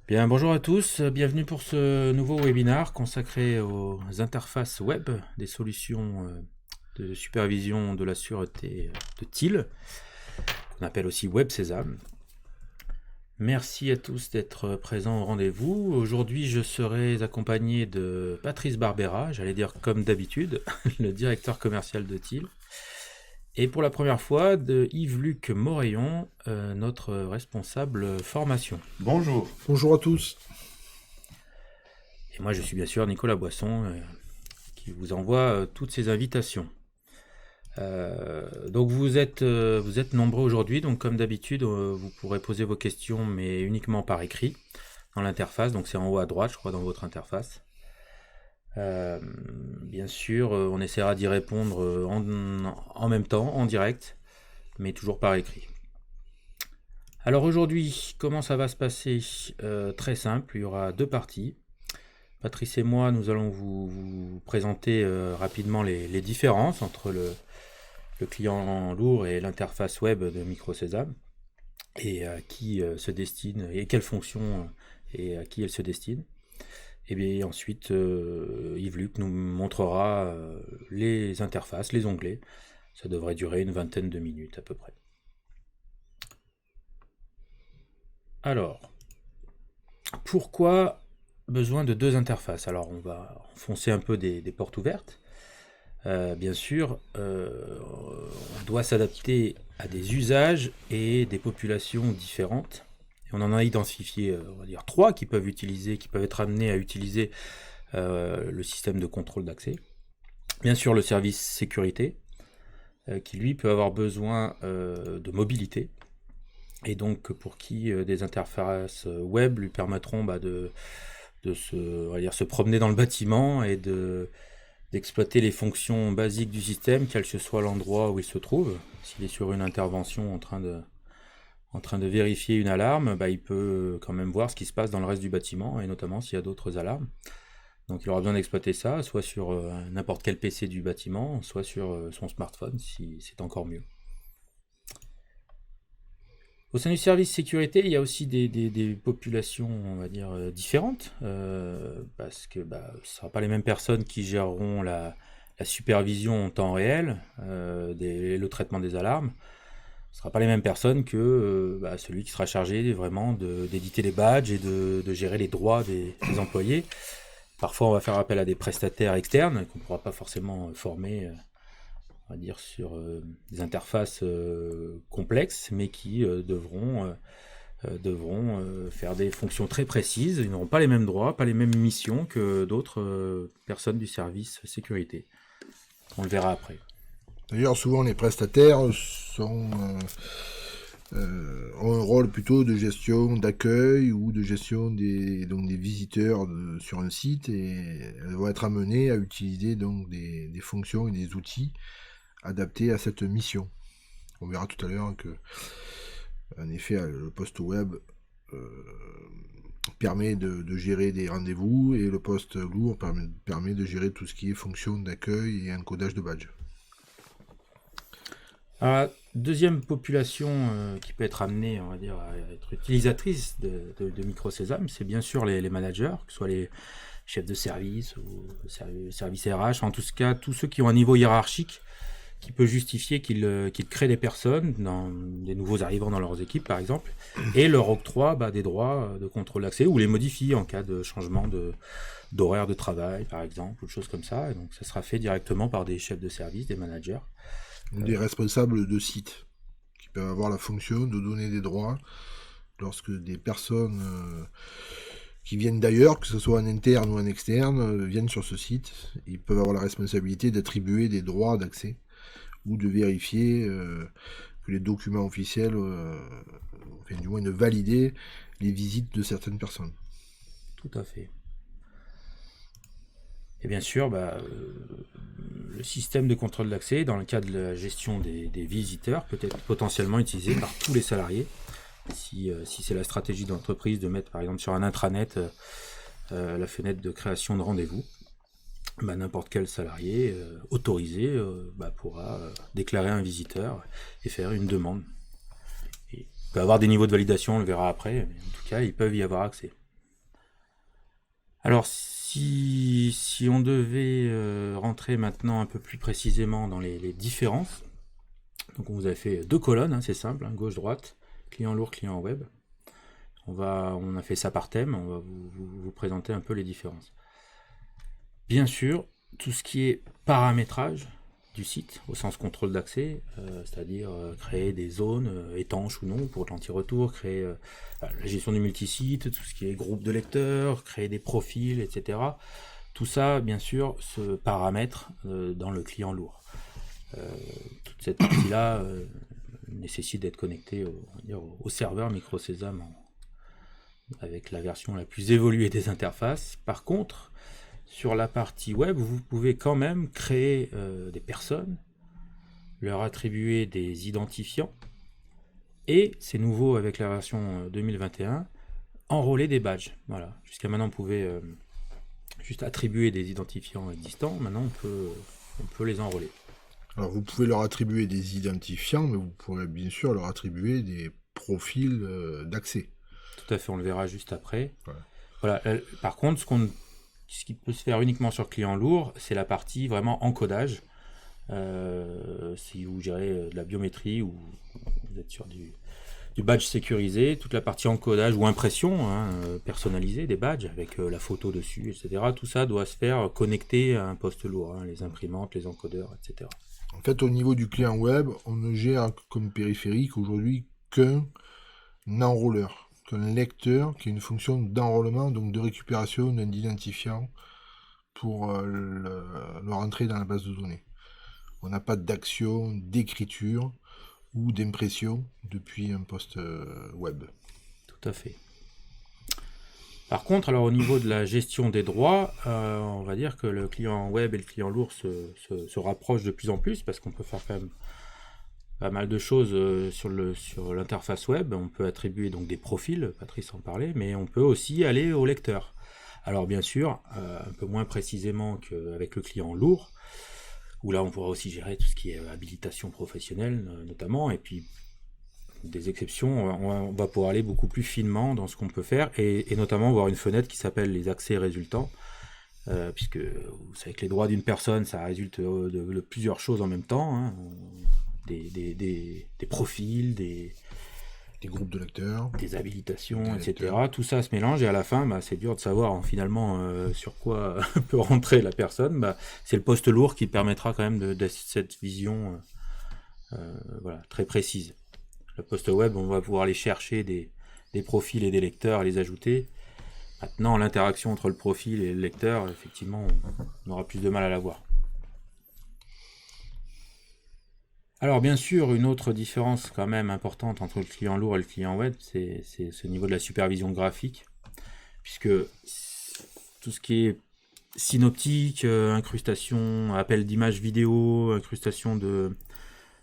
Bien, bonjour à tous, bienvenue pour ce nouveau webinaire consacré aux interfaces web des solutions de supervision de la sûreté de TIL, qu'on appelle aussi Web Sésame. Merci à tous d'être présents au rendez-vous. Aujourd'hui, je serai accompagné de Patrice Barbera, j'allais dire comme d'habitude, le directeur commercial de TIL. Et pour la première fois, de Yves-Luc Morayon, notre responsable formation. Bonjour. Bonjour à tous. Et moi, je suis bien sûr Nicolas Boisson, qui vous envoie toutes ces invitations. Donc vous êtes nombreux aujourd'hui, donc comme d'habitude, vous pourrez poser vos questions, mais uniquement par écrit, dans l'interface, donc c'est en haut à droite, je crois, dans votre interface. Bien sûr, on essaiera d'y répondre en même temps, en direct, mais toujours par écrit. Alors aujourd'hui, comment ça va se passer? Très simple, il y aura deux parties. Patrice et moi, nous allons vous présenter rapidement les différences entre le client lourd et l'interface web de MicroSésame, et à qui se destine, et quelles fonctions et à qui elle se destine. Et bien ensuite, Yves-Luc nous montrera les interfaces, les onglets. Ça devrait durer une vingtaine de minutes à peu près. Alors, pourquoi besoin de deux interfaces? Alors on va enfoncer un peu des portes ouvertes. Bien sûr, on doit s'adapter à des usages et des populations différentes. Et on en a identifié, on va dire, trois qui peuvent être amenés à utiliser le système de contrôle d'accès. Bien sûr, le service sécurité, qui lui peut avoir besoin de mobilité, et donc pour qui des interfaces web lui permettront se promener dans le bâtiment et d'exploiter les fonctions basiques du système, quel que soit l'endroit où il se trouve. S'il est sur une intervention en train de vérifier une alarme, il peut quand même voir ce qui se passe dans le reste du bâtiment, et notamment s'il y a d'autres alarmes. Donc il aura besoin d'exploiter ça, soit sur n'importe quel PC du bâtiment, soit sur son smartphone, si c'est encore mieux. Au sein du service sécurité, il y a aussi des populations, on va dire, différentes, parce que ce ne sera pas les mêmes personnes qui géreront la supervision en temps réel, le traitement des alarmes. Ce ne sera pas les mêmes personnes que celui qui sera chargé vraiment d'éditer les badges et de gérer les droits des employés. Parfois, on va faire appel à des prestataires externes qu'on ne pourra pas forcément former, on va dire, sur des interfaces complexes, mais qui devront faire des fonctions très précises. Ils n'auront pas les mêmes droits, pas les mêmes missions que d'autres personnes du service sécurité. On le verra après. D'ailleurs, souvent les prestataires ont un rôle plutôt de gestion d'accueil ou de gestion des visiteurs sur un site, et elles vont être amenées à utiliser donc des fonctions et des outils adaptés à cette mission. On verra tout à l'heure que, en effet, le poste web permet de gérer des rendez-vous, et le poste lourd permet de gérer tout ce qui est fonction d'accueil et encodage de badge. Alors, la deuxième population qui peut être amenée, on va dire, à être utilisatrice de MicroSésame, c'est bien sûr les managers, que ce soit les chefs de service ou service RH, en tout cas tous ceux qui ont un niveau hiérarchique qui peut justifier qu'ils créent des personnes, des nouveaux arrivants dans leurs équipes par exemple, et leur octroient des droits de contrôle d'accès, ou les modifient en cas de changement d'horaire de travail par exemple, ou de choses comme ça. Et donc ça sera fait directement par des chefs de service, des managers. Des responsables de site qui peuvent avoir la fonction de donner des droits lorsque des personnes qui viennent d'ailleurs, que ce soit en interne ou en externe, viennent sur ce site. Ils peuvent avoir la responsabilité d'attribuer des droits d'accès ou de vérifier que les documents officiels, enfin du moins de valider les visites de certaines personnes. Tout à fait. Et bien sûr, le système de contrôle d'accès, dans le cas de la gestion des visiteurs, peut être potentiellement utilisé par tous les salariés. Si c'est la stratégie d'entreprise de mettre par exemple sur un intranet la fenêtre de création de rendez-vous, n'importe quel salarié autorisé pourra déclarer un visiteur et faire une demande. Et il peut avoir des niveaux de validation, on le verra après, mais en tout cas, ils peuvent y avoir accès. Alors, si on devait rentrer maintenant un peu plus précisément dans les différences, donc on vous a fait 2 colonnes, hein, c'est simple, hein, gauche-droite, client lourd, client web. On a fait ça par thème, on va vous présenter un peu les différences. Bien sûr, tout ce qui est paramétrage du site, au sens contrôle d'accès, c'est-à-dire créer des zones étanches ou non pour l'anti-retour, créer la gestion du multisite, tout ce qui est groupe de lecteurs, créer des profils, etc. Tout ça, bien sûr, se paramètre dans le client lourd. Toute cette partie-là nécessite d'être connecté au serveur MicroSesam avec la version la plus évoluée des interfaces. Par contre, sur la partie web, vous pouvez quand même créer des personnes, leur attribuer des identifiants, et c'est nouveau avec la version 2021, enrôler des badges. Voilà. Jusqu'à maintenant, on pouvait juste attribuer des identifiants existants. Maintenant, on peut les enrôler. Alors, vous pouvez leur attribuer des identifiants, mais vous pourrez bien sûr leur attribuer des profils d'accès. Tout à fait, on le verra juste après. Ouais. Voilà. Par contre, ce qui peut se faire uniquement sur client lourd, c'est la partie vraiment encodage. Si vous gérez de la biométrie ou vous êtes sur du badge sécurisé, toute la partie encodage ou impression personnalisée des badges avec la photo dessus, etc. Tout ça doit se faire connecter à un poste lourd, hein, les imprimantes, les encodeurs, etc. En fait, au niveau du client web, on ne gère comme périphérique aujourd'hui qu'un enrôleur, qu'un lecteur qui a une fonction d'enrôlement, donc de récupération d'un identifiant pour le rentrer dans la base de données. On n'a pas d'action, d'écriture ou d'impression depuis un poste web. Tout à fait. Par contre, alors au niveau de la gestion des droits, on va dire que le client web et le client lourd se rapprochent de plus en plus parce qu'on peut faire quand même pas mal de choses sur l'interface web. On peut attribuer donc des profils, Patrice en parlait, mais on peut aussi aller au lecteur. Alors bien sûr, un peu moins précisément qu'avec le client lourd, où là on pourra aussi gérer tout ce qui est habilitation professionnelle notamment, et puis des exceptions, on va pouvoir aller beaucoup plus finement dans ce qu'on peut faire, et notamment avoir une fenêtre qui s'appelle les accès résultants, puisque vous savez que les droits d'une personne, ça résulte de plusieurs choses en même temps, hein, des profils, des groupes de lecteurs, des habilitations, etc. Tout ça se mélange, et à la fin, c'est dur de savoir finalement sur quoi peut rentrer la personne. C'est le poste lourd qui permettra quand même de cette vision voilà, très précise. Le poste web, on va pouvoir aller chercher des profils et des lecteurs et les ajouter. Maintenant, l'interaction entre le profil et le lecteur, effectivement, on aura plus de mal à la voir. Alors bien sûr, une autre différence quand même importante entre le client lourd et le client web, c'est ce niveau de la supervision graphique, puisque tout ce qui est synoptique, incrustation, appel d'images vidéo, incrustation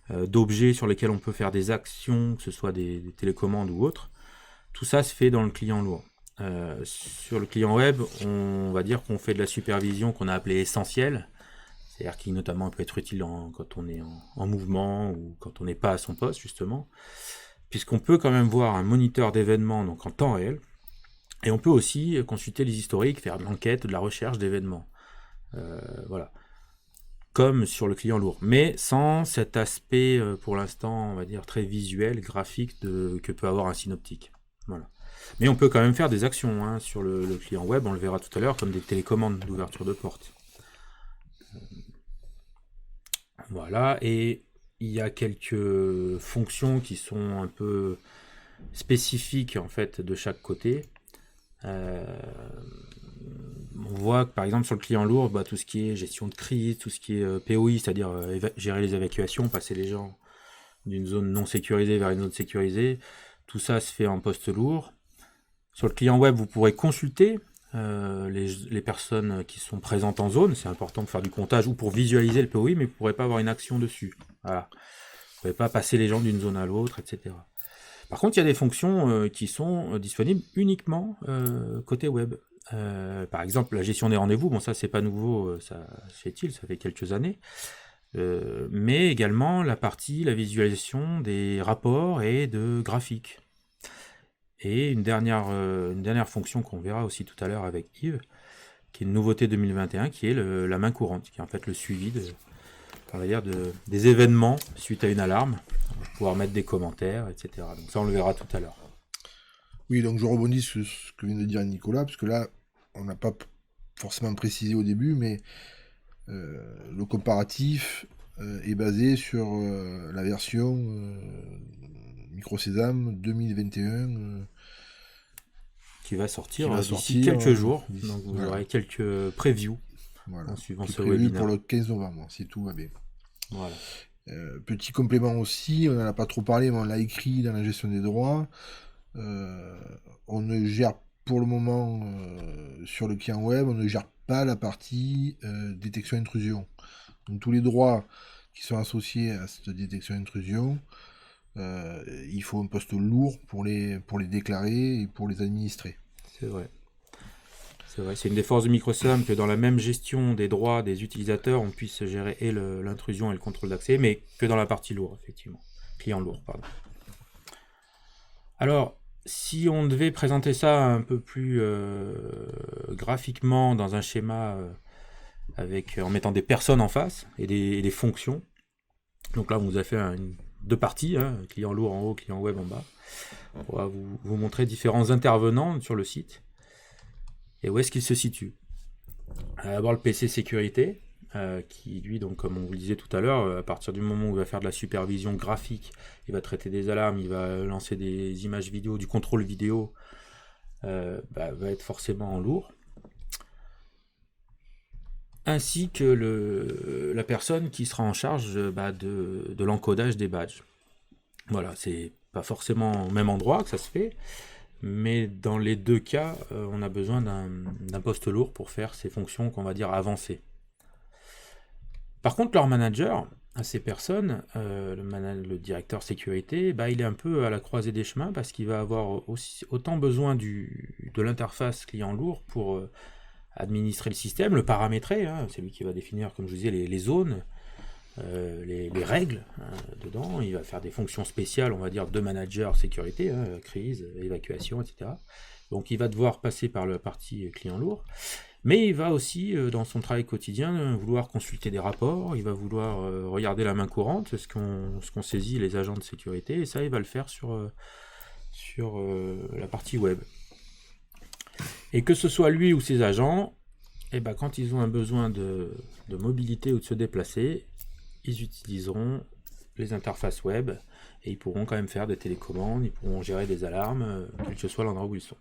d'objets sur lesquels on peut faire des actions, que ce soit des télécommandes ou autres, tout ça se fait dans le client lourd. Sur le client web, on va dire qu'on fait de la supervision qu'on a appelée essentielle, c'est-à-dire qui notamment peut être utile quand on est en mouvement ou quand on n'est pas à son poste justement, puisqu'on peut quand même voir un moniteur d'événements donc en temps réel, et on peut aussi consulter les historiques, faire de l'enquête, de la recherche d'événements. Voilà. Comme sur le client lourd, mais sans cet aspect pour l'instant, on va dire, très visuel, graphique que peut avoir un synoptique. Voilà. Mais on peut quand même faire des actions sur le client web, on le verra tout à l'heure, comme des télécommandes d'ouverture de porte. Voilà, et il y a quelques fonctions qui sont un peu spécifiques en fait de chaque côté. On voit que par exemple sur le client lourd, tout ce qui est gestion de crise, tout ce qui est POI, c'est-à-dire gérer les évacuations, passer les gens d'une zone non sécurisée vers une zone sécurisée, tout ça se fait en poste lourd. Sur le client web, vous pourrez consulter les personnes qui sont présentes en zone, c'est important pour faire du comptage ou pour visualiser le POI, mais vous ne pourrez pas avoir une action dessus. Voilà. Vous ne pouvez pas passer les gens d'une zone à l'autre, etc. Par contre, il y a des fonctions qui sont disponibles uniquement côté web. Par exemple, la gestion des rendez-vous, bon ça c'est pas nouveau, ça fait quelques années. Mais également la visualisation des rapports et de graphiques. Et une dernière fonction qu'on verra aussi tout à l'heure avec Yves, qui est une nouveauté 2021, qui est la main courante, qui est en fait le suivi des événements suite à une alarme, pouvoir mettre des commentaires, etc. Donc ça, on le verra tout à l'heure. Oui, donc je rebondis sur ce que vient de dire Nicolas, parce que là, on n'a pas forcément précisé au début, mais le comparatif est basé sur la version MicroSesame 2021 qui va sortir qui va d'ici sortir, quelques jours. d'ici- Donc vous voilà. aurez quelques previews Voilà, en suivant qui est ce prévu webinaire. pour le 15 novembre, si tout va bien. Voilà. Petit complément aussi, on n'en a pas trop parlé, mais on l'a écrit dans la gestion des droits. On ne gère pour le moment sur le client web, on ne gère pas la partie détection intrusion. Donc tous les droits qui sont associés à cette détection intrusion, il faut un poste lourd pour les déclarer et pour les administrer. C'est vrai. C'est une des forces de MicroSesame que dans la même gestion des droits des utilisateurs, on puisse gérer et l'intrusion et le contrôle d'accès, mais que dans la partie lourde, effectivement. Client lourd, pardon. Alors, si on devait présenter ça un peu plus graphiquement dans un schéma en mettant des personnes en face et des fonctions, donc là, on vous a fait deux parties, client lourd en haut, client web en bas. On va vous montrer différents intervenants sur le site. Et où est-ce qu'il se situe? D'abord le PC sécurité, qui lui, donc comme on vous le disait tout à l'heure, à partir du moment où il va faire de la supervision graphique, il va traiter des alarmes, il va lancer des images vidéo, du contrôle vidéo, va être forcément en lourd. Ainsi que la personne qui sera en charge de l'encodage des badges. Voilà, c'est pas forcément au même endroit que ça se fait, mais dans les deux cas, on a besoin d'un poste lourd pour faire ces fonctions qu'on va dire avancées. Par contre, leur manager, à ces personnes, le directeur sécurité, il est un peu à la croisée des chemins parce qu'il va avoir autant besoin de l'interface client lourd pour administrer le système, le paramétrer, c'est lui qui va définir, comme je vous disais, les zones, les règles dedans. Il va faire des fonctions spéciales, on va dire, de manager sécurité, crise, évacuation, etc. Donc il va devoir passer par la partie client lourd, mais il va aussi, dans son travail quotidien, vouloir consulter des rapports, il va vouloir regarder la main courante, ce qu'on saisit les agents de sécurité, et ça il va le faire sur la partie web. Et que ce soit lui ou ses agents, quand ils ont un besoin de mobilité ou de se déplacer, ils utiliseront les interfaces web et ils pourront quand même faire des télécommandes, ils pourront gérer des alarmes, quel que soit l'endroit où ils sont.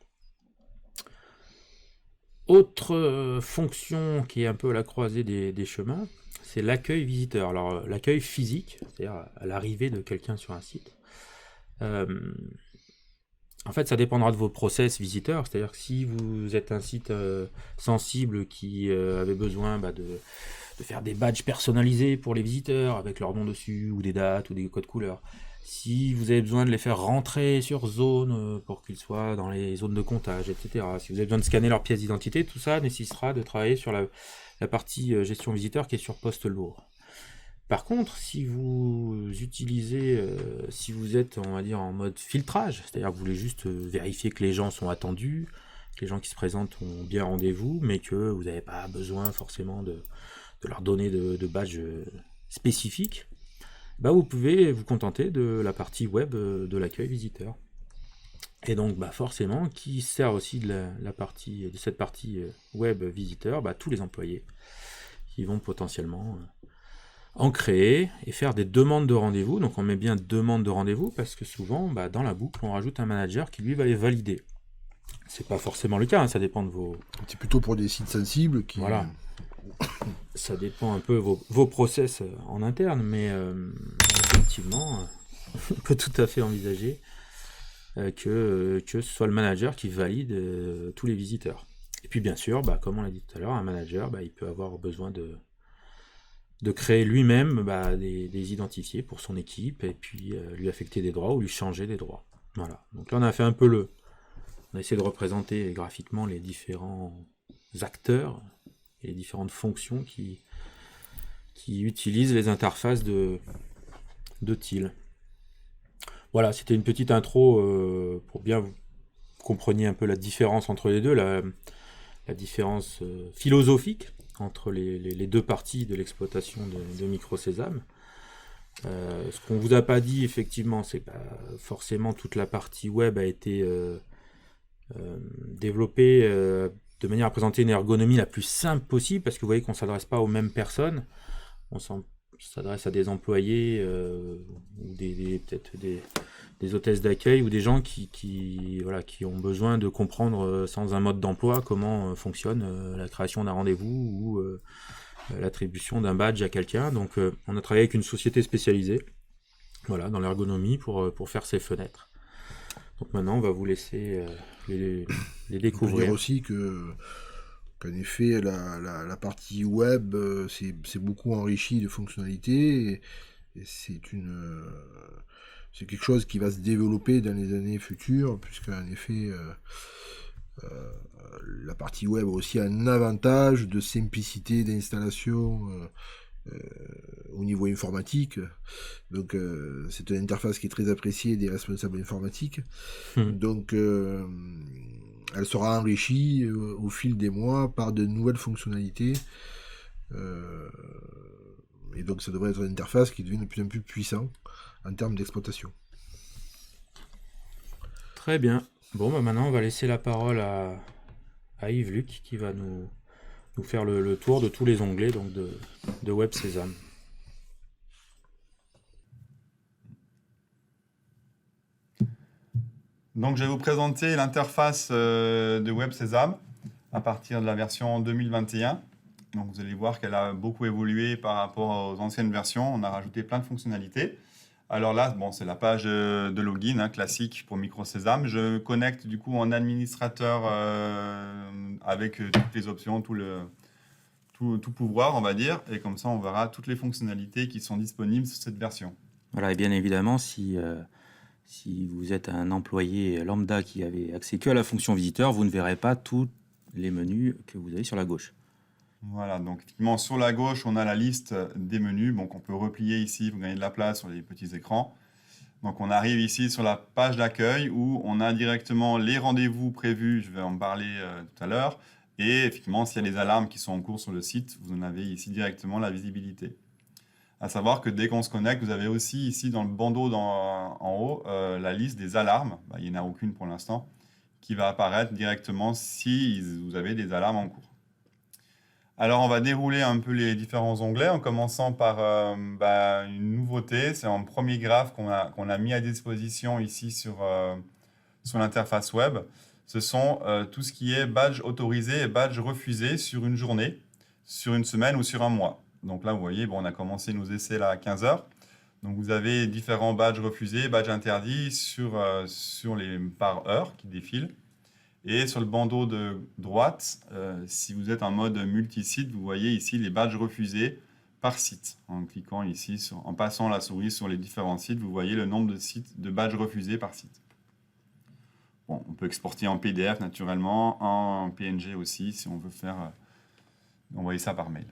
Autre fonction qui est un peu à la croisée des chemins, c'est l'accueil visiteur. Alors l'accueil physique, c'est-à-dire à l'arrivée de quelqu'un sur un site. En fait, ça dépendra de vos process visiteurs, c'est-à-dire que si vous êtes un site sensible qui avait besoin de faire des badges personnalisés pour les visiteurs avec leur nom dessus, ou des dates, ou des codes couleurs, si vous avez besoin de les faire rentrer sur zone pour qu'ils soient dans les zones de comptage, etc., si vous avez besoin de scanner leur pièce d'identité, tout ça nécessitera de travailler sur la partie gestion visiteur qui est sur poste lourd. Par contre, si vous utilisez, si vous êtes, on va dire, en mode filtrage, c'est-à-dire que vous voulez juste vérifier que les gens sont attendus, que les gens qui se présentent ont bien rendez-vous, mais que vous n'avez pas besoin forcément de leur donner de badges spécifiques, vous pouvez vous contenter de la partie web de l'accueil visiteur. Et donc forcément, qui sert aussi de cette partie web visiteur, tous les employés qui vont potentiellement en créer et faire des demandes de rendez-vous. Donc on met bien demande de rendez-vous parce que souvent dans la boucle on rajoute un manager qui lui va les valider. C'est pas forcément le cas, ça dépend de vos... C'est plutôt pour des sites sensibles qui... Voilà. Ça dépend un peu vos process en interne, mais effectivement, on peut tout à fait envisager que ce soit le manager qui valide tous les visiteurs. Et puis bien sûr, comme on l'a dit tout à l'heure, un manager, il peut avoir besoin de créer lui-même des identifiés pour son équipe, et puis lui affecter des droits ou lui changer des droits. Voilà. Donc là on a fait un peu on a essayé de représenter graphiquement les différents acteurs et les différentes fonctions qui utilisent les interfaces de TIL. Voilà, c'était une petite intro pour bien vous compreniez un peu la différence entre les deux. La la différence philosophique entre les deux parties de l'exploitation de MicroSésame. Ce qu'on vous a pas dit, effectivement, c'est que forcément toute la partie web a été développée de manière à présenter une ergonomie la plus simple possible, parce que vous voyez qu'on ne s'adresse pas aux mêmes personnes. On s'adresse à des employés ou peut-être des hôtesses d'accueil ou des gens qui ont besoin de comprendre sans un mode d'emploi comment fonctionne la création d'un rendez-vous ou l'attribution d'un badge à quelqu'un. Donc on a travaillé avec une société spécialisée dans l'ergonomie pour faire ces fenêtres. Donc maintenant on va vous laisser les découvrir. On peut dire aussi qu'en effet la partie web c'est beaucoup enrichi de fonctionnalités et c'est quelque chose qui va se développer dans les années futures, puisqu'en effet la partie web a aussi un avantage de simplicité d'installation au niveau informatique. Donc c'est une interface qui est très appréciée des responsables informatiques. Donc elle sera enrichie au fil des mois par de nouvelles fonctionnalités. Et donc ça devrait être une interface qui devient de plus en plus puissante en termes d'exploitation. Très bien. Bon, maintenant on va laisser la parole à Yves Luc qui va nous faire le tour de tous les onglets donc de WebSésame. Donc je vais vous présenter l'interface de WebSésame à partir de la version 2021. Donc vous allez voir qu'elle a beaucoup évolué par rapport aux anciennes versions. On a rajouté plein de fonctionnalités. Alors là, c'est la page de login classique pour MicroSésame. Je me connecte du coup en administrateur avec toutes les options, tout pouvoir, on va dire. Et comme ça, on verra toutes les fonctionnalités qui sont disponibles sur cette version. Voilà, et bien évidemment, si vous êtes un employé lambda qui avait accès que à la fonction visiteur, vous ne verrez pas tous les menus que vous avez sur la gauche. Voilà, donc effectivement, sur la gauche, on a la liste des menus. Donc, on peut replier ici pour gagner de la place sur les petits écrans. Donc, on arrive ici sur la page d'accueil où on a directement les rendez-vous prévus. Je vais en parler tout à l'heure. Et effectivement, s'il y a des alarmes qui sont en cours sur le site, vous en avez ici directement la visibilité. À savoir que dès qu'on se connecte, vous avez aussi ici dans le bandeau en haut la liste des alarmes. Il n'y en a aucune pour l'instant, qui va apparaître directement si vous avez des alarmes en cours. Alors, on va dérouler un peu les différents onglets en commençant par une nouveauté. C'est un premier graphe qu'on a mis à disposition ici sur l'interface web. Ce sont tout ce qui est badge autorisé et badge refusé sur une journée, sur une semaine ou sur un mois. Donc là, vous voyez, on a commencé nos essais là à 15h. Donc vous avez différents badges refusés, badges interdits sur les par heure qui défilent. Et sur le bandeau de droite, si vous êtes en mode multi-site, vous voyez ici les badges refusés par site. En cliquant ici, en passant la souris sur les différents sites, vous voyez le nombre de badges refusés par site. Bon, on peut exporter en PDF naturellement, en PNG aussi, si on veut envoyer ça par mail.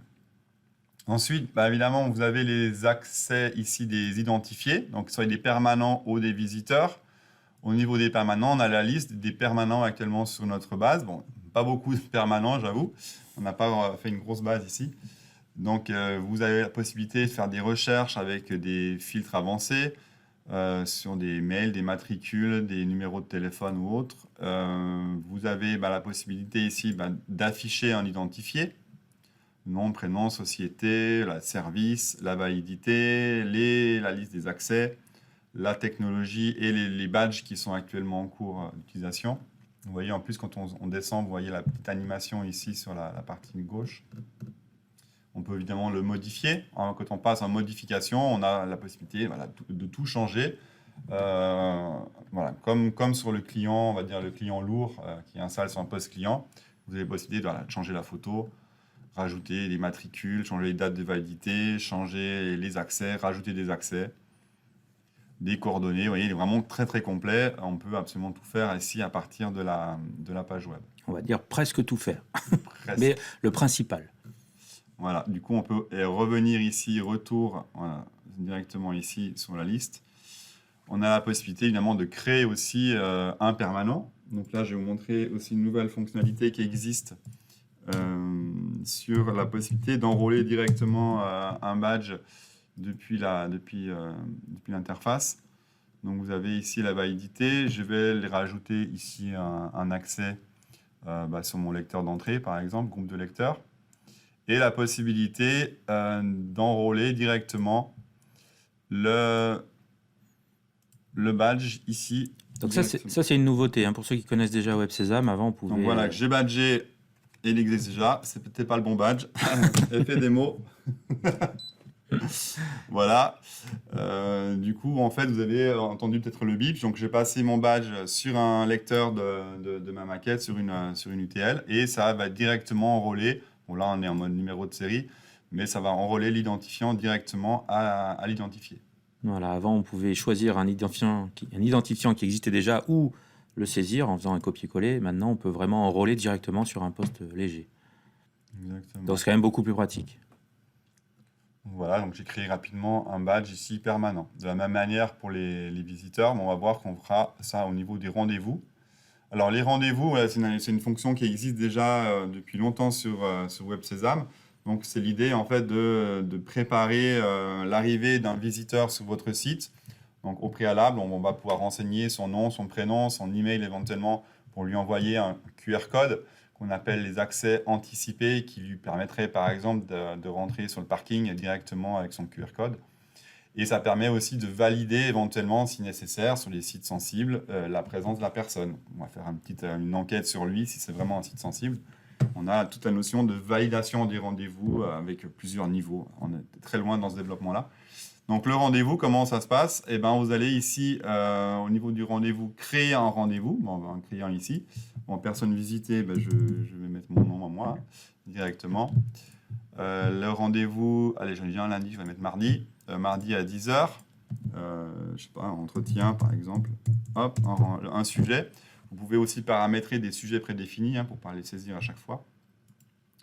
Ensuite, évidemment, vous avez les accès ici des identifiés, donc soit des permanents ou des visiteurs. Au niveau des permanents, on a la liste des permanents actuellement sur notre base. Bon, pas beaucoup de permanents, j'avoue. On n'a pas fait une grosse base ici. Donc, vous avez la possibilité de faire des recherches avec des filtres avancés sur des mails, des matricules, des numéros de téléphone ou autres. Vous avez la possibilité ici d'afficher un identifié. Nom, prénom, société, service, la validité, la liste des accès, la technologie et les badges qui sont actuellement en cours d'utilisation. Vous voyez, en plus, quand on descend, vous voyez la petite animation ici sur la partie gauche. On peut évidemment le modifier. Quand on passe en modification, on a la possibilité de tout changer. Comme sur le client, on va dire le client lourd qui installe son poste client, vous avez la possibilité de changer la photo, rajouter des matricules, changer les dates de validité, changer les accès, rajouter des accès, des coordonnées. Vous voyez, il est vraiment très très complet. On peut absolument tout faire ici à partir de la page web. On va dire presque tout faire, Presque. mais le principal. Voilà, du coup on peut revenir ici, retour directement ici sur la liste. On a la possibilité évidemment de créer aussi un permanent. Donc là je vais vous montrer aussi une nouvelle fonctionnalité qui existe sur la possibilité d'enrôler directement un badge depuis l'interface. Donc vous avez ici la validité. Je vais les rajouter ici un accès sur mon lecteur d'entrée, par exemple, groupe de lecteurs. Et la possibilité d'enrôler directement le badge ici. Donc ça, c'est une nouveauté. Hein. Pour ceux qui connaissent déjà Web Sésame, avant, on pouvait... Donc voilà, j'ai badgé et il existe déjà. C'est peut-être pas le bon badge. Effet démo. Voilà. Du coup, en fait, vous avez entendu peut-être le bip. Donc, j'ai passé mon badge sur un lecteur de ma maquette, sur une UTL, et ça va directement enrôler. Bon, là, on est en mode numéro de série, mais ça va enrôler l'identifiant directement à l'identifié. Voilà, avant, on pouvait choisir un identifiant qui existait déjà ou le saisir en faisant un copier-coller. Maintenant, on peut vraiment enrôler directement sur un poste léger. Exactement. Donc, c'est quand même beaucoup plus pratique. Voilà, donc j'ai créé rapidement un badge ici permanent. De la même manière pour les visiteurs, mais on va voir qu'on fera ça au niveau des rendez-vous. Alors les rendez-vous, voilà, c'est une fonction qui existe déjà depuis longtemps sur Web Sésame. Donc c'est l'idée en fait de préparer l'arrivée d'un visiteur sur votre site. Donc au préalable, on va pouvoir renseigner son nom, son prénom, son email éventuellement pour lui envoyer un QR code qu'on appelle les accès anticipés, qui lui permettraient par exemple de rentrer sur le parking directement avec son QR code. Et ça permet aussi de valider éventuellement, si nécessaire, sur les sites sensibles, la présence de la personne. On va faire une enquête sur lui, si c'est vraiment un site sensible. On a toute la notion de validation des rendez-vous avec plusieurs niveaux. On est très loin dans ce développement-là. Donc le rendez-vous, comment ça se passe? Eh ben, vous allez ici, au niveau du rendez-vous, créer un rendez-vous. Bon, on va en créer un ici. En personne visitée, je vais mettre mon nom à moi directement. Le rendez-vous, allez, j'en ai un lundi, je vais mettre mardi. Mardi à 10h. Je sais pas, un entretien par exemple. Hop, un sujet. Vous pouvez aussi paramétrer des sujets prédéfinis pour ne pas les saisir à chaque fois.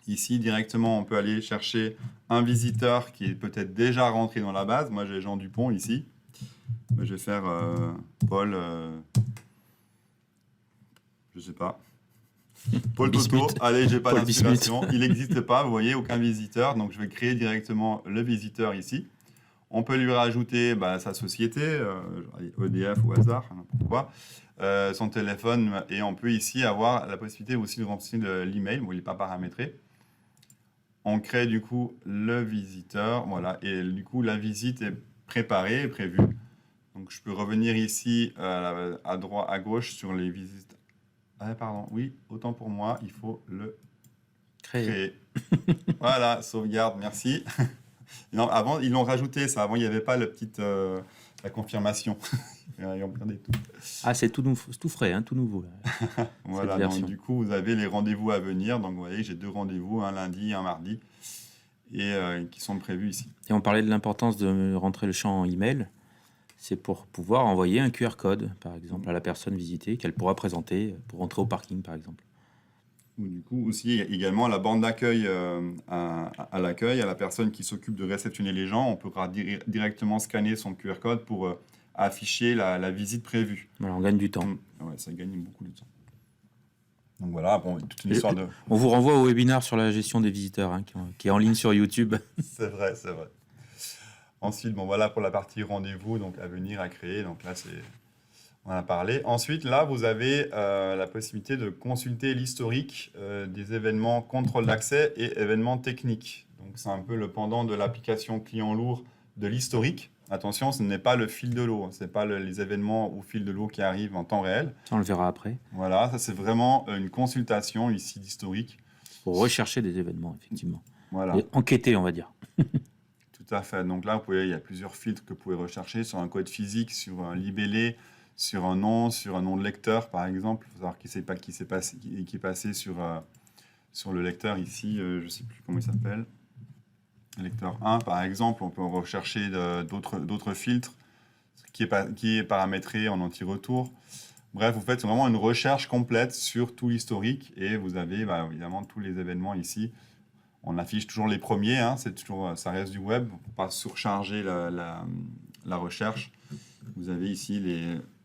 Ici, directement, on peut aller chercher un visiteur qui est peut-être déjà rentré dans la base. Moi, j'ai Jean Dupont ici. Je vais faire Paul... je sais pas. Paul Toto. Allez, j'ai pas d'inspiration. Il n'existe pas, vous voyez, aucun visiteur. Donc, je vais créer directement le visiteur ici. On peut lui rajouter sa société, EDF au hasard, n'importe quoi, son téléphone. Et on peut ici avoir la possibilité aussi de remplir l'email. Bon, il n'est pas paramétré. On crée du coup le visiteur, voilà, et du coup la visite est préparée, est prévue. Donc je peux revenir ici à droite, à gauche sur les visites. Ah pardon, oui, autant pour moi, il faut le créer. Voilà, sauvegarde, merci. Non, avant ils l'ont rajouté ça. Avant il n'y avait pas la confirmation. Ah, c'est tout frais, tout nouveau. Là, voilà, donc du coup, vous avez les rendez-vous à venir. Donc, vous voyez, j'ai 2 rendez-vous, un lundi et un mardi, et qui sont prévus ici. Et on parlait de l'importance de rentrer le champ email. C'est pour pouvoir envoyer un QR code, par exemple, à la personne visitée, qu'elle pourra présenter pour rentrer au parking, par exemple. Ou du coup, aussi également la borne d'accueil à l'accueil, à la personne qui s'occupe de réceptionner les gens. On pourra directement scanner son QR code pour... afficher la visite prévue. Voilà, on gagne du temps. Ouais, ça gagne beaucoup de temps. Donc voilà, bon, toute une histoire de... On vous renvoie au webinaire sur la gestion des visiteurs, qui est en ligne sur YouTube. C'est vrai, c'est vrai. Ensuite, bon voilà pour la partie rendez-vous, donc à venir, à créer. Donc là, on en a parlé. Ensuite, là, vous avez la possibilité de consulter l'historique des événements contrôle d'accès et événements techniques. Donc c'est un peu le pendant de l'application client lourd de l'historique. Attention, ce n'est pas le fil de l'eau, ce n'est pas les événements au fil de l'eau qui arrivent en temps réel. Ça, on le verra après. Voilà, ça c'est vraiment une consultation ici d'historique. Pour rechercher des événements, effectivement. Voilà. Et enquêter, on va dire. Tout à fait. Donc là, il y a plusieurs filtres que vous pouvez rechercher sur un code physique, sur un libellé, sur un nom de lecteur, par exemple. Il faut savoir qui est passé sur le lecteur ici, je ne sais plus comment il s'appelle. Lecteur 1, par exemple, on peut rechercher d'autres filtres qui est paramétré en anti-retour. Bref, vous faites vraiment une recherche complète sur tout l'historique et vous avez évidemment tous les événements ici. On affiche toujours les premiers, ça reste du web, pour ne pas surcharger la recherche. Vous avez ici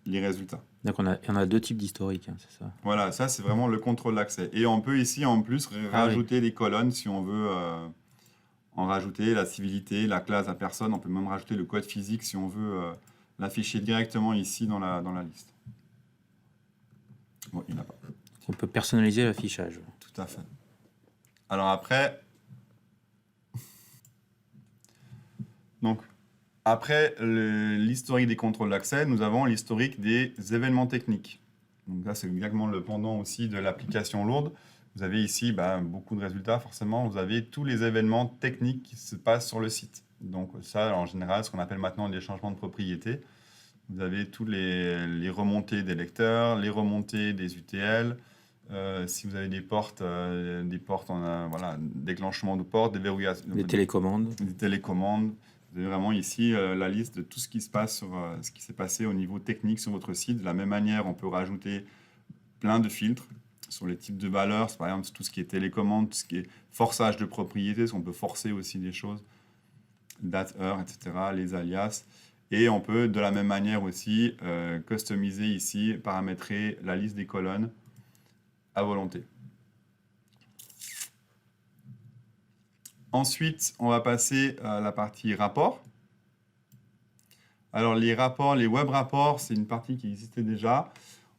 les résultats. Donc on a deux types d'historique, hein, c'est ça. Voilà, ça c'est vraiment le contrôle d'accès. Et on peut ici en plus rajouter des colonnes si on veut en rajouter, la civilité, la classe, la personne. On peut même rajouter le code physique si on veut l'afficher directement ici dans la liste. Bon, il n'y en a pas. On peut personnaliser l'affichage. Tout à fait. Alors après, donc, après l'historique des contrôles d'accès, nous avons l'historique des événements techniques. Donc là, c'est exactement le pendant aussi de l'application lourde. Vous avez ici beaucoup de résultats, forcément. Vous avez tous les événements techniques qui se passent sur le site. Donc ça, en général, ce qu'on appelle maintenant des changements de propriété. Vous avez tous les remontées des lecteurs, les remontées des UTL. Si vous avez des portes déclenchement de portes, des verrouillations, Des télécommandes. des télécommandes. Vous avez vraiment ici la liste de tout ce qui se passe sur ce qui s'est passé au niveau technique sur votre site. De la même manière, on peut rajouter plein de filtres sur les types de valeurs. Par exemple, tout ce qui est télécommande, tout ce qui est forçage de propriété, parce qu'on peut forcer aussi des choses, date, heure, etc., les alias. Et on peut de la même manière aussi customiser ici, paramétrer la liste des colonnes à volonté. Ensuite, on va passer à la partie rapports. Alors les rapports, les web rapports, c'est une partie qui existait déjà.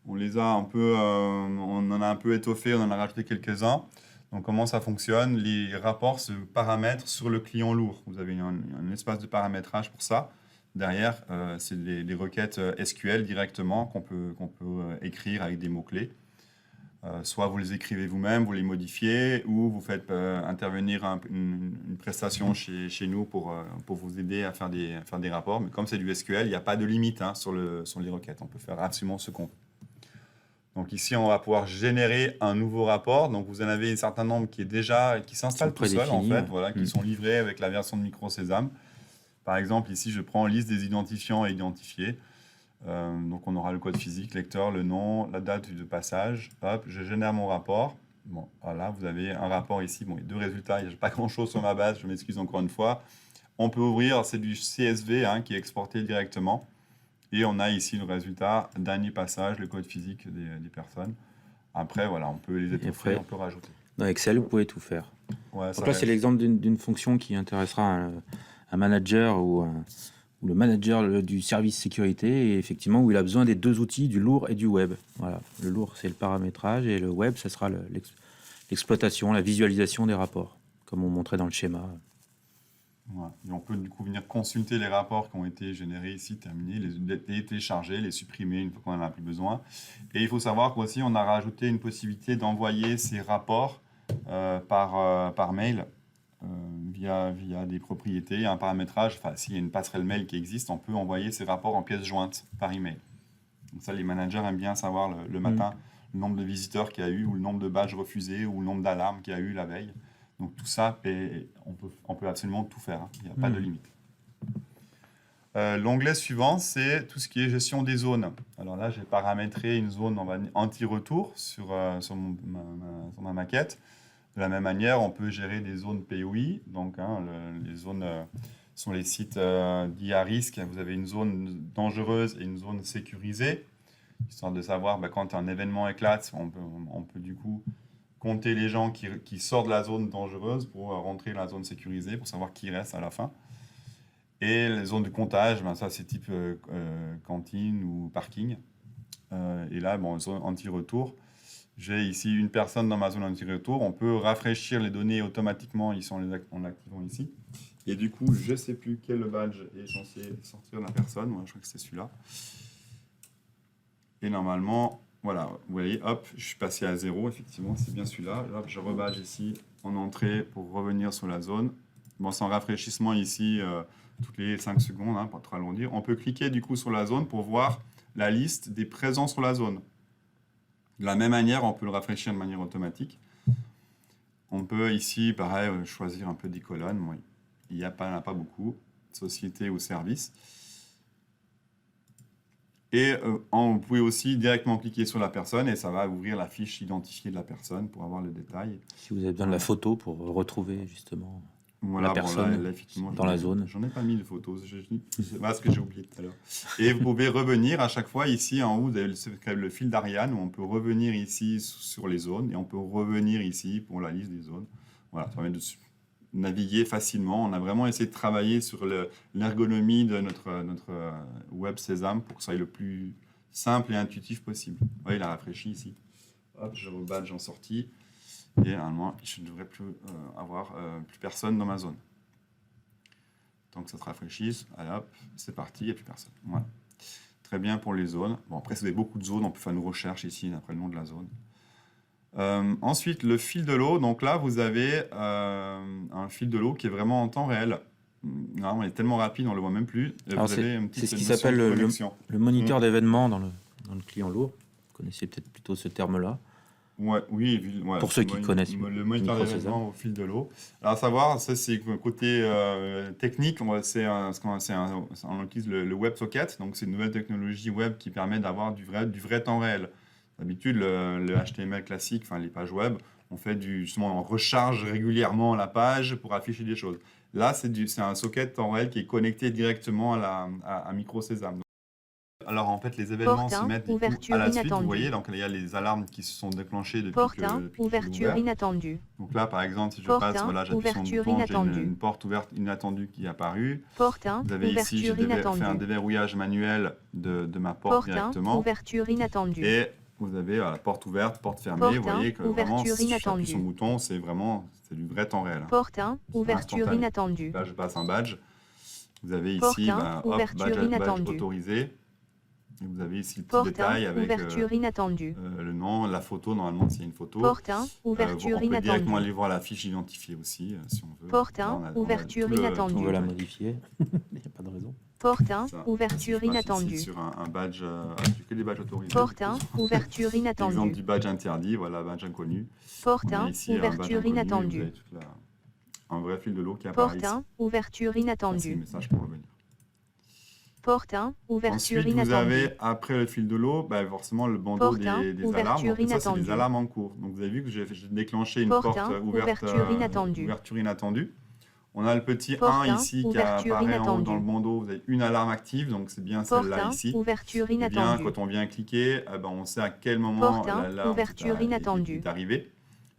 On les a un peu, on en a un peu étoffé, on en a rajouté quelques-uns. Donc comment ça fonctionne? Les rapports se paramètrent sur le client lourd. Vous avez un espace de paramétrage pour ça. Derrière, c'est les requêtes SQL directement qu'on peut écrire avec des mots-clés. Soit vous les écrivez vous-même, vous les modifiez, ou vous faites intervenir une prestation chez nous pour vous aider à faire des rapports. Mais comme c'est du SQL, il n'y a pas de limite sur les requêtes. On peut faire absolument ce qu'on veut. Donc ici, on va pouvoir générer un nouveau rapport. Donc vous en avez un certain nombre qui s'installent tout seul, en fait, voilà, qui sont livrés avec la version de Micro Sésame. Par exemple, ici, je prends liste des identifiants et identifiés. Donc on aura le code physique, lecteur, le nom, la date de passage. Hop, je génère mon rapport. Bon, voilà, vous avez un rapport ici. Bon, il y a deux résultats. Il n'y a pas grand-chose sur ma base. Je m'excuse encore une fois. On peut ouvrir, c'est du CSV qui est exporté directement. Et on a ici le résultat, dernier passage, le code physique des personnes. Après, voilà, on peut les étoffer, on peut rajouter. Dans Excel, vous pouvez tout faire. Ouais, Donc là, c'est l'exemple d'une fonction qui intéressera un manager ou le manager du service sécurité, et effectivement où il a besoin des deux outils, du lourd et du web. Voilà. Le lourd, c'est le paramétrage, et le web, ça sera l'exploitation, la visualisation des rapports, comme on montrait dans le schéma. Ouais. Et on peut du coup venir consulter les rapports qui ont été générés ici, terminés, les télécharger, les supprimer une fois qu'on n'en a plus besoin. Et il faut savoir qu'aussi, on a rajouté une possibilité d'envoyer ces rapports par mail. Via des propriétés, il y a un paramétrage, enfin s'il y a une passerelle mail qui existe, on peut envoyer ces rapports en pièces jointes par email. Donc ça, les managers aiment bien savoir le matin le nombre de visiteurs qu'il y a eu, ou le nombre de badges refusés, ou le nombre d'alarmes qu'il y a eu la veille. Donc tout ça, on peut absolument tout faire, il n'y a pas de limite. L'onglet suivant, c'est tout ce qui est gestion des zones. Alors là, j'ai paramétré une zone anti-retour sur ma maquette. De la même manière, on peut gérer des zones POI. Donc, les zones sont les sites dits à risque. Vous avez une zone dangereuse et une zone sécurisée, histoire de savoir quand un événement éclate, on peut du coup compter les gens qui sortent de la zone dangereuse pour rentrer dans la zone sécurisée, pour savoir qui reste à la fin. Et les zones de comptage, ça c'est type cantine ou parking. Et là, zone anti-retour. J'ai ici une personne dans ma zone anti-retour. On peut rafraîchir les données automatiquement en l'activant ici. Et du coup, je ne sais plus quel badge est censé sortir de la personne. Moi, je crois que c'est celui-là. Et normalement, voilà, vous voyez, hop, je suis passé à 0. Effectivement, c'est bien celui-là. Hop, je rebadge ici en entrée pour revenir sur la zone. Bon, c'est un rafraîchissement ici toutes les 5 secondes, pas trop alourdir. On peut cliquer du coup sur la zone pour voir la liste des présents sur la zone. De la même manière, on peut le rafraîchir de manière automatique. On peut ici, pareil, choisir un peu des colonnes. Bon, il n'y en a pas beaucoup. Société ou service. Et vous pouvez aussi directement cliquer sur la personne et ça va ouvrir la fiche identifiée de la personne pour avoir le détail. Si vous avez besoin de la photo pour retrouver justement. Voilà, la bon, personne effectivement, dans la zone. j'en ai pas mis de photos. C'est pas ce que j'ai oublié tout à l'heure. Et vous pouvez revenir à chaque fois ici en haut, vous avez le fil d'Ariane où on peut revenir ici sur les zones et on peut revenir ici pour la liste des zones. Voilà, ça permet de naviguer facilement. On a vraiment essayé de travailler sur l'ergonomie de notre web Sésame pour que ça soit le plus simple et intuitif possible. Vous voyez, il a rafraîchi ici. Hop, je rebadge en sortie. Et normalement, je ne devrais plus avoir plus personne dans ma zone. Tant que ça se rafraîchisse, allez hop, c'est parti, il n'y a plus personne. Voilà. Très bien pour les zones. Bon, après, si vous avez beaucoup de zones, on peut faire une recherche ici après le nom de la zone. Ensuite, le fil de l'eau. Donc là, vous avez un fil de l'eau qui est vraiment en temps réel. Non, il est tellement rapide, on ne le voit même plus. Alors, Vous avez une c'est petite ce qui notion s'appelle de connexion. le moniteur d'événements dans le client lourd. Vous connaissez peut-être plutôt ce terme-là. Ouais, oui, ouais, Pour ceux qui connaissent le moniteur Micro d'événements au fil de l'eau. Alors, à savoir, ça c'est côté technique, on utilise le WebSocket, donc c'est une nouvelle technologie web qui permet d'avoir du vrai temps réel. D'habitude, le HTML classique, enfin les pages web, justement, on recharge régulièrement la page pour afficher des choses. Là, c'est un socket temps réel qui est connecté directement à Micro Sésame. Alors en fait, les événements se mettent du coup à la suite. Vous voyez, donc il y a les alarmes qui se sont déclenchées depuis que ouverture j'ai inattendue. Donc là, par exemple, si je Porte passe, 1, voilà, j'appuie sur le ouverture bouton, j'ai inattendue. une porte ouverte inattendue qui est apparue. Porte 1, Vous avez ici, j'ai ouverture fait un inattendue. déverrouillage manuel de ma porte Porte 1, directement. ouverture inattendue. Et vous avez la porte ouverte, porte fermée. Porte Vous voyez que vraiment, ouverture si j'appuie inattendue. sur le bouton, c'est du vrai temps réel. Porte 1, ouverture instantané. inattendue. Là, je passe un badge. Vous avez Porte ici, 1, hop, ouverture badge inattendue. autorisé. Et vous avez ici le petit Porte détail 1, avec ouverture inattendue. le nom, la photo, normalement s'il y a une photo. Porte 1, On ouverture peut directement inattendue. aller voir la fiche identifiée aussi, si on veut. Porte Là, 1, on a ouverture tout le- inattendue. On veut la modifier. Il n'y a pas de raison. Porte 1, Ça. ouverture Si je passe inattendue. ici sur un badge, j'ai que des badges autorisés. Porte 1, ouverture Exemple inattendue. du badge interdit, voilà, badge inconnu. Porte On a 1, ici un badge ouverture inconnu, vous inattendue. avez un vrai fil de l'eau qui apparaît Porte ici. 1, ouverture Ça, c'est le inattendue. message pour revenir. Porte 1, ouverture Ensuite, vous inattendue. avez, après le fil de l'eau, forcément le bandeau Porte 1, des ouverture alarmes. Donc, ça, c'est inattendue. des alarmes en cours. Donc, vous avez vu que j'ai déclenché une Porte porte 1, ouverte, ouverture inattendue. ouverture inattendue. On a le petit Porte 1 1, ici qui ouverture apparaît en haut inattendue. dans le bandeau. Vous avez une alarme active, donc c'est bien Porte celle-là 1, ici. ouverture Eh bien, inattendue. quand on vient cliquer, on sait à quel moment Porte 1, l'alarme ouverture inattendue. est arrivée.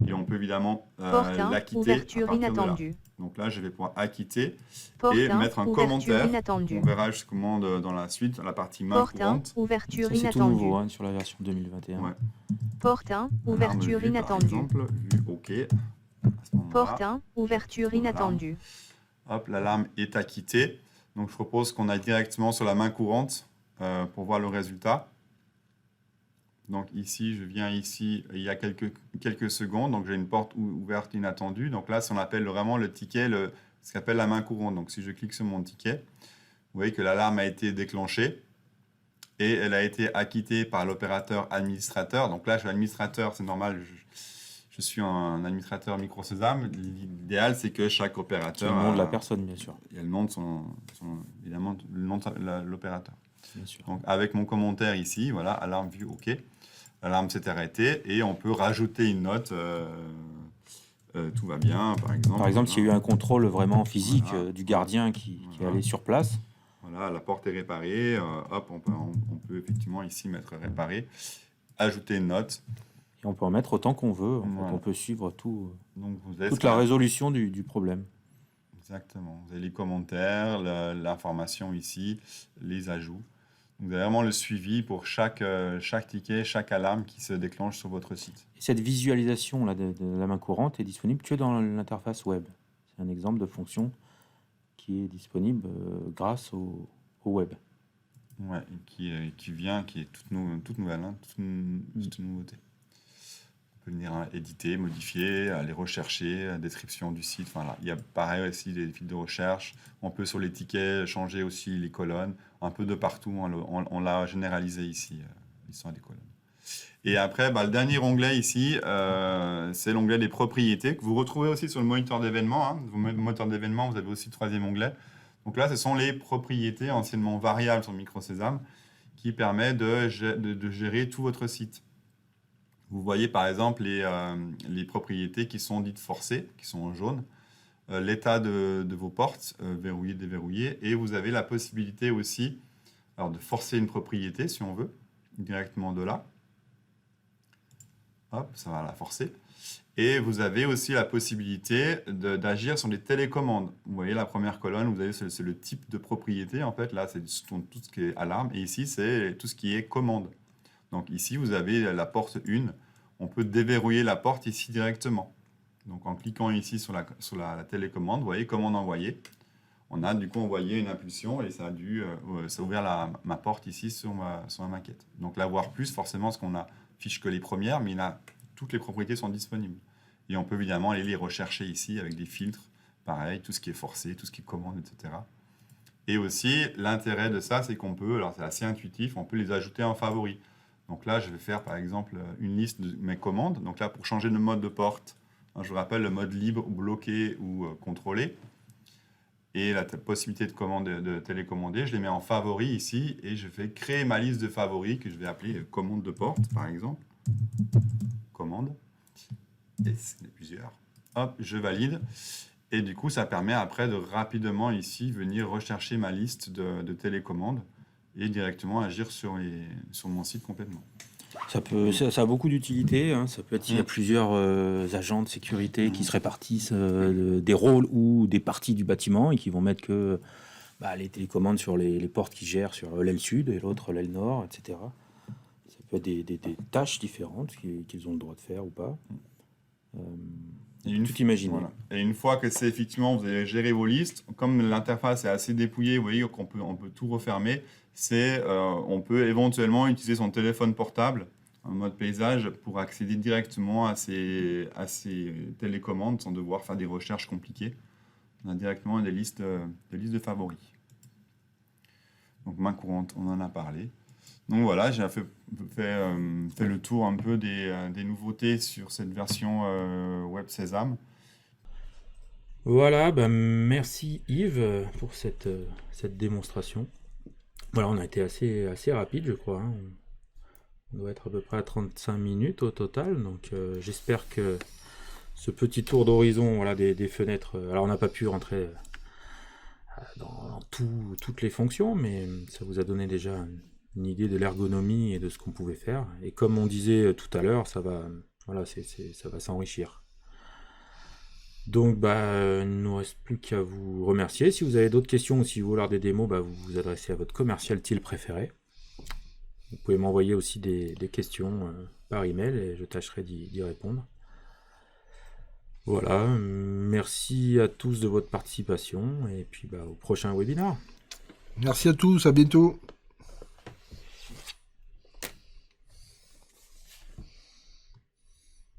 Et on peut évidemment Porte 1, l'acquitter à ouverture partir de là. inattendue. Donc là, je vais pouvoir acquitter Porte et 1, mettre un ouverture commentaire. inattendue. On verra justement dans la suite, dans la partie main Porte 1, courante. ouverture Ça, c'est tout inattendue. nouveau hein, sur la version 2021. Ouais. Porte 1, Alarme ouverture vue, inattendue. Par exemple, vue OK. À ce moment-là, Porte 1, ouverture Voilà. inattendue. hop, l'alarme est acquittée. Donc je propose qu'on aille directement sur la main courante pour voir le résultat. Donc ici, je viens ici, il y a quelques secondes, donc j'ai une porte ouverte inattendue. Donc là, on appelle vraiment le ticket, ce qu'on appelle la main courante. Donc si je clique sur mon ticket, vous voyez que l'alarme a été déclenchée et elle a été acquittée par l'opérateur administrateur. Donc là, je suis administrateur, c'est normal, je suis un administrateur Micro Sésame. L'idéal, c'est que chaque C'est opérateur... le nom de la personne, bien sûr. Il y a le nom de évidemment, le nom de l'opérateur. Bien sûr. Donc avec mon commentaire ici, voilà, alarme vue OK. L'alarme s'est arrêtée et on peut rajouter une note. Tout va bien, par exemple. Par exemple, s'il y a eu un contrôle vraiment physique Voilà. du gardien qui est Voilà. allé sur place, Voilà, la porte est réparée. Hop, on peut effectivement ici mettre réparé, ajouter une note. et on peut en mettre autant qu'on veut. En fait, Voilà. on peut suivre Donc vous avez toute la résolution du problème. Exactement. Vous avez les commentaires, l'information ici, les ajouts. Donc, vous avez vraiment le suivi pour chaque ticket, chaque alarme qui se déclenche sur votre site. Et cette visualisation là, de la main courante est disponible que dans l'interface web. C'est un exemple de fonction qui est disponible grâce au web. Ouais, et qui est toute nouvelle, hein, toute nouveauté. On peut venir éditer, modifier, aller rechercher, la description du site. Enfin, là, il y a pareil aussi des fils de recherche. On peut sur les tickets changer aussi les colonnes, un peu de partout. On l'a généralisé ici, l'histoire des colonnes. Et après, le dernier onglet ici, c'est l'onglet des propriétés que vous retrouvez aussi sur le moniteur d'événements. Hein. Le moteur d'événements, vous avez aussi le troisième onglet. Donc là, ce sont les propriétés anciennement variables sur Micro Sésame qui permet de gérer tout votre site. Vous voyez par exemple les propriétés qui sont dites forcées, qui sont en jaune. l'état de vos portes, verrouillées, déverrouillées, et vous avez la possibilité aussi alors, de forcer une propriété, si on veut, directement de là. Hop, ça va la forcer. Et vous avez aussi la possibilité d'agir sur les télécommandes. Vous voyez la première colonne, vous avez c'est le type de propriété. En fait, là, c'est tout ce qui est alarme. Et ici, c'est tout ce qui est commande. Donc ici, vous avez la porte 1. On peut déverrouiller la porte ici directement. Donc en cliquant ici sur la télécommande, vous voyez commande envoyée. On a du coup envoyé une impulsion et ça a ouvert ma porte ici sur ma maquette. Donc là, voir plus, forcément, parce qu'on affiche que les premières, mais toutes les propriétés sont disponibles. Et on peut évidemment aller les rechercher ici avec des filtres, pareil, tout ce qui est forcé, tout ce qui est commande, etc. Et aussi, l'intérêt de ça, c'est qu'on peut, alors c'est assez intuitif, on peut les ajouter en favori. Donc là, je vais faire par exemple une liste de mes commandes. Donc là, pour changer de mode de porte, je vous rappelle le mode libre, bloqué ou contrôlé. Et la possibilité de télécommander, je les mets en favori ici et je vais créer ma liste de favoris que je vais appeler commande de porte, par exemple. Commande. Et c'est plusieurs. Hop, je valide. Et du coup, ça permet après de rapidement ici venir rechercher ma liste de télécommandes et directement agir sur mon site complètement. Ça a beaucoup d'utilité, hein. Ça peut être, il y a plusieurs agents de sécurité qui se répartissent des rôles ou des parties du bâtiment et qui vont mettre que les télécommandes sur les portes qui gèrent sur l'aile sud et l'autre l'aile nord, etc. Ça peut être des tâches différentes qu'ils ont le droit de faire ou pas. Tout imaginer. Voilà. Et une fois que c'est effectivement, vous avez géré vos listes, comme l'interface est assez dépouillée, vous voyez qu'on peut tout refermer, on peut éventuellement utiliser son téléphone portable en mode paysage pour accéder directement à ces télécommandes sans devoir faire des recherches compliquées. On a directement des listes de favoris. Donc main courante, on en a parlé. Donc voilà, j'ai fait le tour un peu des nouveautés sur cette version Web Sésame. Voilà, merci Yves pour cette démonstration. Voilà, on a été assez rapide, je crois, hein. On doit être à peu près à 35 minutes au total, donc j'espère que ce petit tour d'horizon des fenêtres, alors on n'a pas pu rentrer dans toutes les fonctions, mais ça vous a donné déjà une idée de l'ergonomie et de ce qu'on pouvait faire. Et comme on disait tout à l'heure, ça va s'enrichir. Donc il ne nous reste plus qu'à vous remercier. Si vous avez d'autres questions ou si vous voulez des démos, vous vous adressez à votre commercial TIL préféré. Vous pouvez m'envoyer aussi des questions par email et je tâcherai d'y répondre. Voilà, merci à tous de votre participation et puis au prochain webinaire. Merci à tous, à bientôt.